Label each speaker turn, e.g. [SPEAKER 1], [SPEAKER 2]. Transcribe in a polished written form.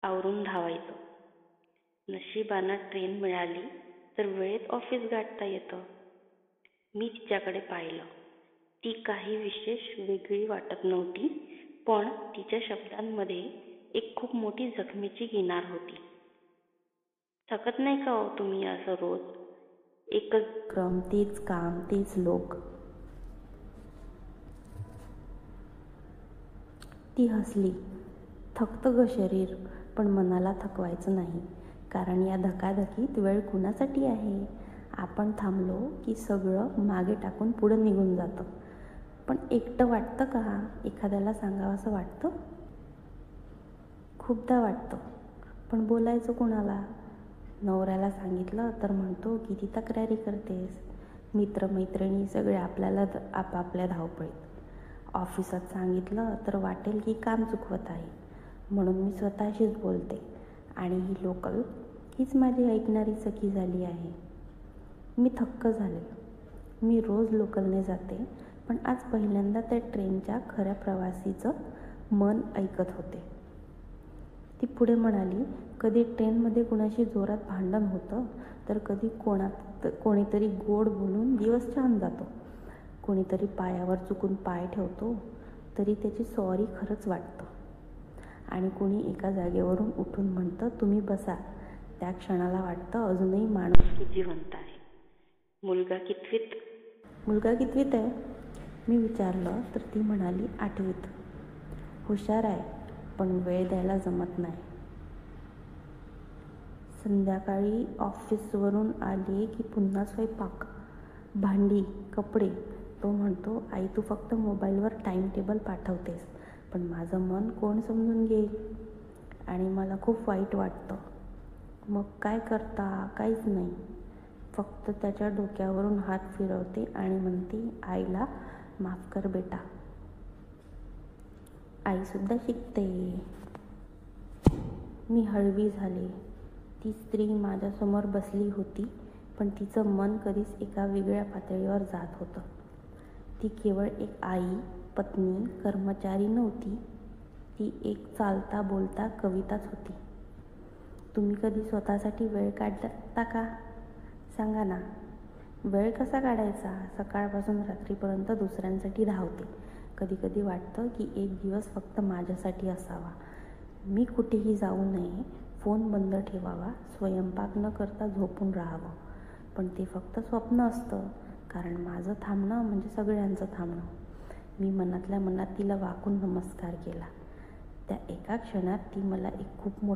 [SPEAKER 1] आवरून धावायचं. नशिबानं ट्रेन मिळाली तर वेळेत ऑफिस गाठता येतं. मी तिच्याकडे पाहिलं. ती काही विशेष वेगळी वाटत नव्हती, पण तिच्या शब्दांमध्ये एक खूप मोठी जखमेची किनार होती. थकत नाही का हो तुम्ही असं रोज? एकच क्रम, तेच काम, तेच लोक. ती हसली. थकतं ग शरीर, पण मनाला थकवायचं नाही. कारण या धकाधकीत वेळ कुणासाठी आहे? आपण थांबलो की सगळं मागे टाकून पुढे निघून जातं. पण एकटं वाटतं का? एखाद्याला सांगावंसं वाटतं? खूपदा वाटतं. पण बोलायचं कुणाला? नवऱ्याला सांगितलं तर म्हणतो किती तक्रारी करतेस. मित्रमैत्रिणी सगळे आपापल्या धावपळीत. ऑफिसात सांगितलं तर वाटेल की काम चुकवत आहे. म्हणून मी स्वतःशीच बोलते. आणि ही लोकल हीच माझी ऐकणारी सखी झाली आहे. मी थक्क झाले. मी रोज लोकलने जाते, पण आज पहिल्यांदा त्या ट्रेनच्या खऱ्या प्रवासीचं मन ऐकत होते. ती पुढे म्हणाली, कधी ट्रेनमध्ये कुणाशी जोरात भांडण होतं, तर कधी कोणीतरी गोड बोलून दिवस छान जातो. कोणीतरी पायावर चुकून पाय ठेवतो, तरी त्याची सॉरी खरंच वाटतं. आणि कुणी एका जागेवरून उठून म्हणतं, तुम्ही बसा. त्या क्षणाला वाटतं अजूनही माणुसकी जिवंत आहे. मुलगा कितवीत आहे? मी विचारलं तर ती म्हणाली 8वीत. हुशार आहे, पण वेळ द्यायला जमत नाही. संध्याकाळी ऑफिसवरून आली की पुन्हा स्वयंपाक, भांडी, कपडे. तो म्हणतो, आई तू फक्त मोबाईलवर टाईम टेबल पाठवतेस, पण माझं मन कोण समजून घेईल? आणि मला खूप वाईट वाटतं. मग काय करता? काहीच नाही. फक्त त्याच्या डोक्यावरून हात फिरवते आणि म्हणते, आईला माफ कर बेटा. आईसुद्धा शिकते. मी हळवी झाले. ती स्त्री माझ्यासमोर बसली होती, पण तिचं मन कधीच एका वेगळ्या पातळीवर जात होतं. ती केवळ एक आई, पत्नी, कर्मचारी नव्हती. ती एक चालता बोलता कविताच होती. तुम्ही कधी स्वतःसाठी वेळ काढता का? सांगा ना. वेळ कसा काढायचा? सकाळपासून रात्रीपर्यंत दुसऱ्यांसाठी धावते. कधी कधी वाटतं की एक दिवस फक्त माझ्यासाठी असावा. मी कुठेही जाऊ नये, फोन बंद ठेवावा, स्वयंपाक न करता झोपून राहावं. पण ते फक्त स्वप्न असतं, कारण माझं थांबणं म्हणजे सगळ्यांचं थांबणं. मी मनातल्या मनात तिला वाकून नमस्कार केला. त्या एका क्षणात ती मला एक खूप